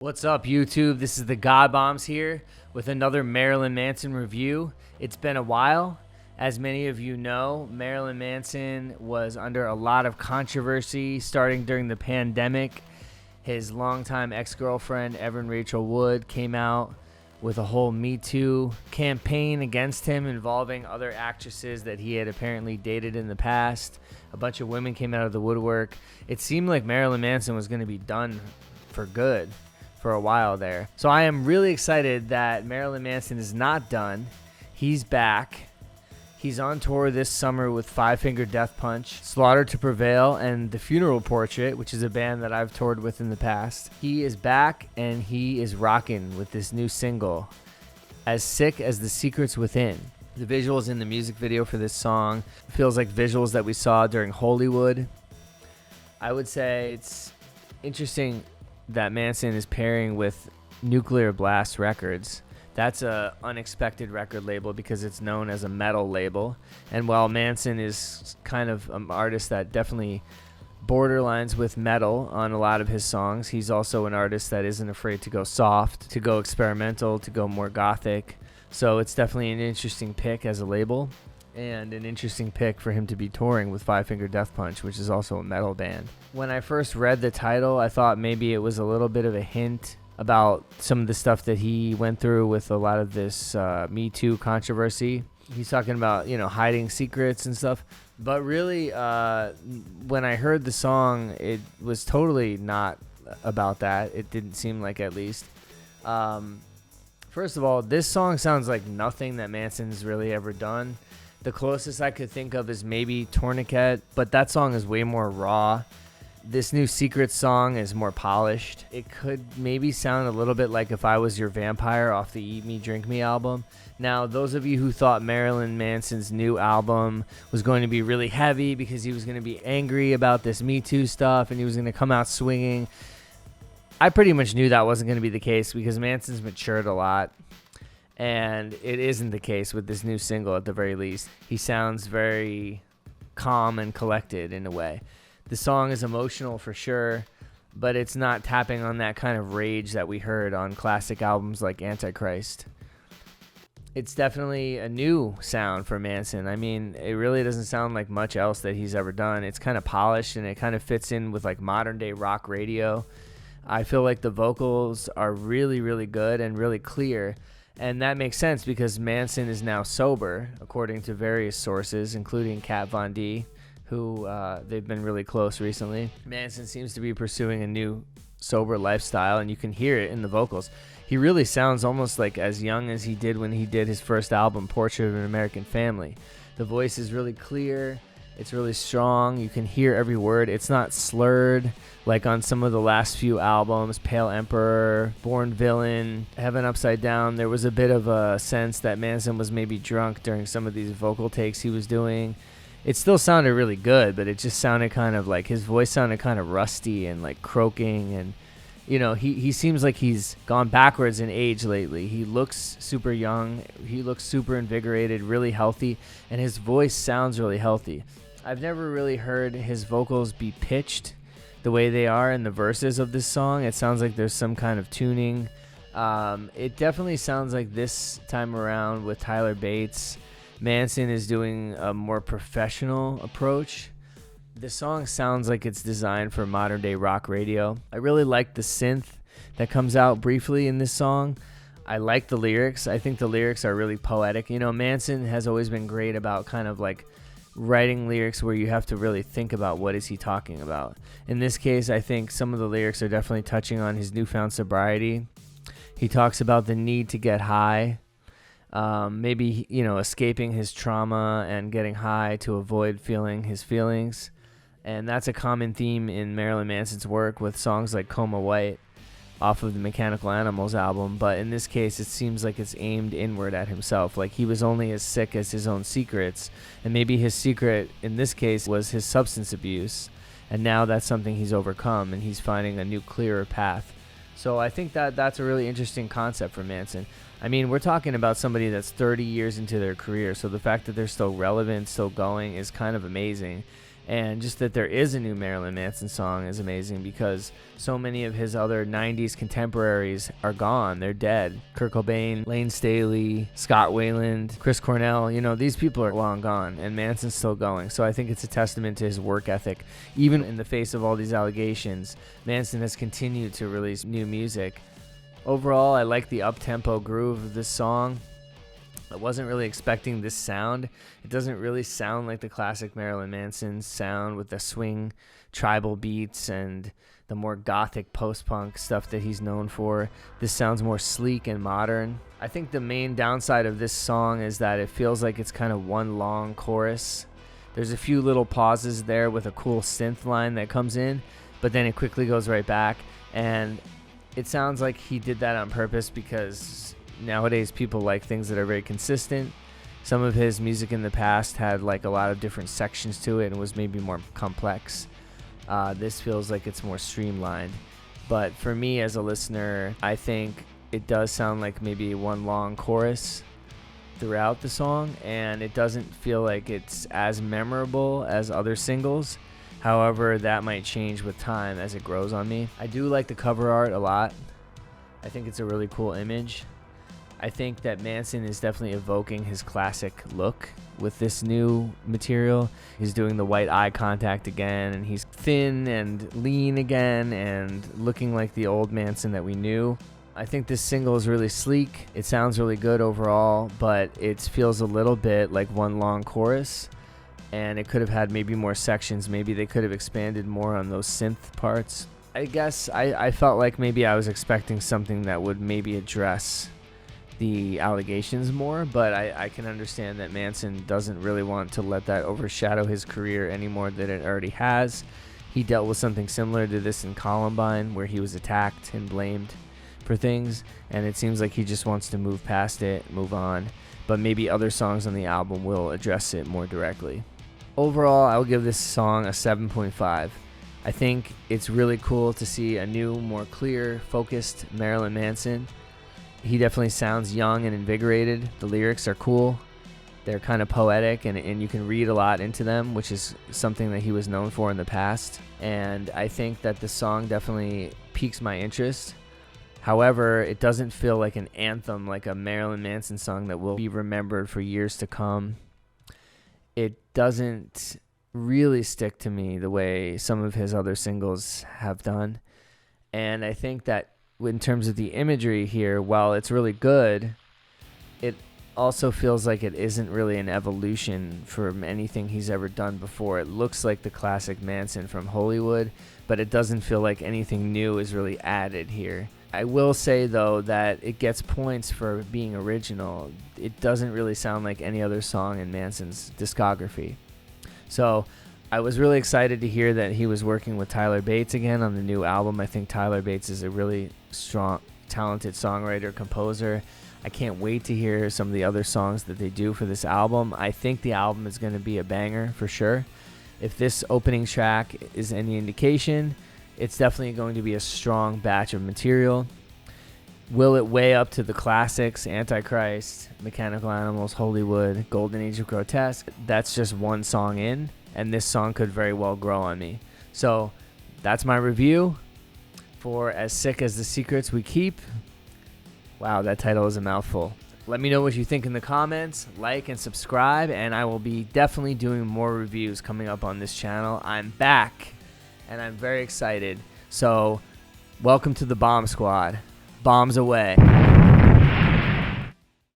What's up, YouTube? This is the God Bombs here with another Marilyn Manson review. It's been a while. As many of you know, Marilyn Manson was under a lot of controversy starting during the pandemic. His longtime ex-girlfriend, Evan Rachel Wood, came out with a whole MeToo campaign against him involving other actresses that he had apparently dated in the past. A bunch of women came out of the woodwork. It seemed like Marilyn Manson was going to be done for good for a while there. So I am really excited that Marilyn Manson is not done. He's back. He's on tour this summer with Five Finger Death Punch, Slaughter to Prevail, and The Funeral Portrait, which is a band that I've toured with in the past. He is back and he is rocking with this new single, As Sick as the Secrets Within. The visuals in the music video for this song feels like visuals that we saw during Hollywood. I would say it's interesting that Manson is pairing with Nuclear Blast Records. That's a unexpected record label because it's known as a metal label. And while Manson is kind of an artist that definitely borderlines with metal on a lot of his songs, he's also an artist that isn't afraid to go soft, to go experimental, to go more gothic. So it's definitely an interesting pick as a label, and an interesting pick for him to be touring with Five Finger Death Punch, which is also a metal band. When I first read the title, I thought maybe it was a little bit of a hint about some of the stuff that he went through with a lot of this MeToo controversy. He's talking about, hiding secrets and stuff. But really, when I heard the song, it was totally not about that. It didn't seem like, at least. First of all, this song sounds like nothing that Manson's really ever done. The closest I could think of is maybe Tourniquet, but that song is way more raw. This new Secret song is more polished. It could maybe sound a little bit like If I Was Your Vampire off the Eat Me, Drink Me album. Now, those of you who thought Marilyn Manson's new album was going to be really heavy because he was going to be angry about this Me Too stuff and he was going to come out swinging, I pretty much knew that wasn't going to be the case because Manson's matured a lot. And it isn't the case with this new single, at the very least. He sounds very calm and collected in a way. The song is emotional for sure, but it's not tapping on that kind of rage that we heard on classic albums like Antichrist. It's definitely a new sound for Manson. I mean, it really doesn't sound like much else that he's ever done. It's kind of polished and it kind of fits in with like modern day rock radio. I feel like the vocals are really, really good and really clear. And that makes sense because Manson is now sober, according to various sources, including Kat Von D, who they've been really close recently. Manson seems to be pursuing a new sober lifestyle, and you can hear it in the vocals. He really sounds almost like as young as he did when he did his first album, Portrait of an American Family. The voice is really clear. It's really strong. You can hear every word. It's not slurred like on some of the last few albums, Pale Emperor, Born Villain, Heaven Upside Down. There was a bit of a sense that Manson was maybe drunk during some of these vocal takes he was doing. It still sounded really good, but it just sounded kind of like his voice sounded kind of rusty and like croaking. And, he seems like he's gone backwards in age lately. He looks super young. He looks super invigorated, really healthy, and his voice sounds really healthy. I've never really heard his vocals be pitched the way they are in the verses of this song. It sounds like there's some kind of tuning. It definitely sounds like this time around with Tyler Bates, Manson is doing a more professional approach. The song sounds like it's designed for modern day rock radio. I really like the synth that comes out briefly in this song. I like the lyrics. I think the lyrics are really poetic. Manson has always been great about kind of like writing lyrics where you have to really think about what is he talking about. In this case, I think some of the lyrics are definitely touching on his newfound sobriety. He talks about the need to get high, maybe escaping his trauma and getting high to avoid feeling his feelings. And that's a common theme in Marilyn Manson's work with songs like Coma White off of the Mechanical Animals album, but in this case it seems like it's aimed inward at himself, like he was only as sick as his own secrets, and maybe his secret in this case was his substance abuse, and now that's something he's overcome and he's finding a new clearer path. So I think that that's a really interesting concept for Manson. I mean, we're talking about somebody that's 30 years into their career, so the fact that they're still relevant, still going, is kind of amazing. And just that there is a new Marilyn Manson song is amazing, because so many of his other 90s contemporaries are gone. They're dead. Kurt Cobain, Lane Staley, Scott Weiland, Chris Cornell. You know, these people are long gone, and Manson's still going. So I think it's a testament to his work ethic. Even in the face of all these allegations, Manson has continued to release new music. Overall, I like the up-tempo groove of this song. I wasn't really expecting this sound. It doesn't really sound like the classic Marilyn Manson sound with the swing tribal beats and the more gothic post-punk stuff that he's known for. This sounds more sleek and modern. I think the main downside of this song is that it feels like it's kind of one long chorus. There's a few little pauses there with a cool synth line that comes in, but then it quickly goes right back. And it sounds like he did that on purpose, because nowadays people like things that are very consistent. Some of his music in the past had like a lot of different sections to it and was maybe more complex. This feels like it's more streamlined. But for me as a listener, I think it does sound like maybe one long chorus throughout the song, and it doesn't feel like it's as memorable as other singles. However, that might change with time as it grows on me. I do like the cover art a lot. I think it's a really cool image. I think that Manson is definitely evoking his classic look with this new material. He's doing the white eye contact again, and he's thin and lean again and looking like the old Manson that we knew. I think this single is really sleek. It sounds really good overall, but it feels a little bit like one long chorus, and it could have had maybe more sections. Maybe they could have expanded more on those synth parts. I guess I felt like maybe I was expecting something that would maybe address the allegations more, but I can understand that Manson doesn't really want to let that overshadow his career any more than it already has. He dealt with something similar to this in Columbine, where he was attacked and blamed for things, and it seems like he just wants to move past it, move on, but maybe other songs on the album will address it more directly. Overall, I will give this song a 7.5. I think it's really cool to see a new, more clear, focused Marilyn Manson. He definitely sounds young and invigorated. The lyrics are cool. They're kind of poetic, and you can read a lot into them, which is something that he was known for in the past. And I think that the song definitely piques my interest. However, it doesn't feel like an anthem, like a Marilyn Manson song that will be remembered for years to come. It doesn't really stick to me the way some of his other singles have done. And I think that in terms of the imagery here, while it's really good, it also feels like it isn't really an evolution from anything he's ever done before. It looks like the classic Manson from Hollywood, but it doesn't feel like anything new is really added here. I will say, though, that it gets points for being original. It doesn't really sound like any other song in Manson's discography. So I was really excited to hear that he was working with Tyler Bates again on the new album. I think Tyler Bates is a really strong, talented songwriter, composer. I can't wait to hear some of the other songs that they do for this album. I think the album is going to be a banger for sure. If this opening track is any indication, it's definitely going to be a strong batch of material. Will it weigh up to the classics, Antichrist, Mechanical Animals, Hollywood, Golden Age of Grotesque? That's just one song in, and this song could very well grow on me. So that's my review for As Sick as the Secrets We Keep. Wow, that title is a mouthful. Let me know what you think in the comments, like and subscribe, and I will be definitely doing more reviews coming up on this channel. I'm back, and I'm very excited. So welcome to the Bomb Squad. Bombs away.